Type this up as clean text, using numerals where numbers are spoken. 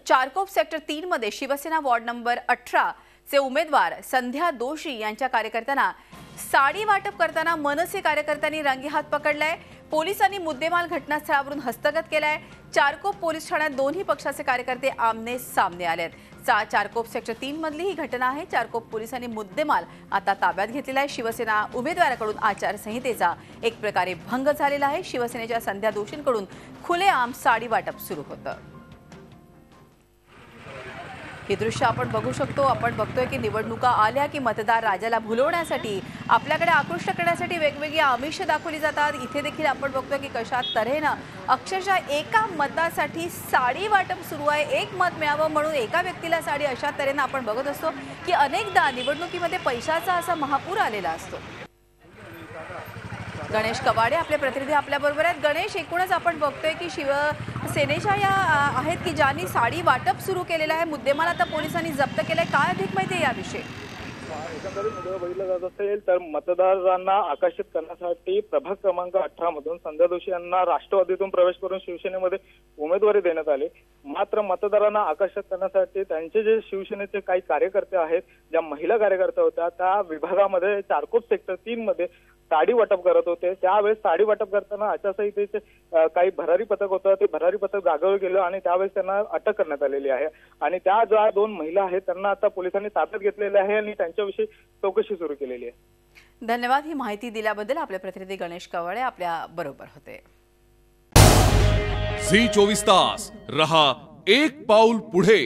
Charkop sector 3 मध्ये Shiv Sena ward number 18 चे उमेदवार संध्या दोशी यांच्या कार्यकर्त्यांना साडी वाटप करताना मनसे कार्यकर्त्यांनी रंगेहात पकडलाय। पोलिसांनी मुद्देमाल घटनास्थळावरून हस्तगत केलाय। चारकोप पोलीस ठाण्यात दोन्ही पक्षाचे कार्यकर्ते आमने सामने आलेत। चारकोप सेक्टर 3 मधली ही घटना आहे। चारकोप पोलिसांनी मुद्देमाल आता ताब्यात घेतलेला आहे। शिवसेना उमेदवाराकडून आचारसंहितेचा एक प्रकारे भंग झालेला आहे। शिवसेनेच्या संध्या दोशींकडून खुलेआम साडी वाटप सुरू होतं। हे दृश्य आपण बघू शकतो। आपण बघतोय की निवडणुका आल्या की मतदार राजाला भुलवण्यासाठी आपल्याकडे आकृष्ट करण्यासाठी वेगवेगळी आमिष दाखवली जातात। इथे देखील आपण बघतोय की कशा तऱ्हेने अक्षरशः एका मतासाठी साडी वाटप सुरू आहे। एक मत मिळावं म्हणून एका व्यक्तीला साडी, अशा तऱ्हेने आपण बघत असतो की अनेकदा निवडणुकीमध्ये पैशाचा असा महापूर आलेला असतो। गणेश कवाडे आपले प्रतिनिधी आपल्या बरोबर आहेत। गणेश, एकूणच आपण बघतोय की शिवसेनेच्या या आहेत की ज्यांनी साडी वाटप सुरू केलेलं आहे। मुद्देमाल आता पोलिसांनी जप्त केलाय। काय अधिक माहिती आहे याविषयी? एकंदरीत बघितलं जात असेल तर मतदारांना आकर्षित करण्यासाठी प्रभाग क्रमांक 18 मधून संध्या दोशी यांना राष्ट्रवादीतून प्रवेश करून शिवसेनेमध्ये उमेदवारी देण्यात आली। मात्र मतदारांना आकर्षित करण्यासाठी त्यांचे जे शिवसेनेचे काही कार्यकर्ते आहेत, ज्या महिला कार्यकर्त्या होत्या, त्या विभागामध्ये चारकोप सेक्टर 3 मध्ये साडी वाटप करत होते। त्यावेळेस साडी वाटप करताना आचारसंहितेचे काही भरारी पथक होतं, ते भरारी पथक जागेवर गेलं आणि त्यावेळेस त्यांना अटक करण्यात आलेली आहे। आणि त्या ज्या दोन महिला आहेत त्यांना आता पोलिसांनी ताब्यात घेतलेले आहे आणि त्यांच्याविषयी चौकशी सुरू केलेली आहे। धन्यवाद ही माहिती दिल्याबद्दल। आपले प्रतिनिधी गणेश कवाडे आपल्या बरोबर होते। झी 24 तास रहा एक पाऊल पुढे।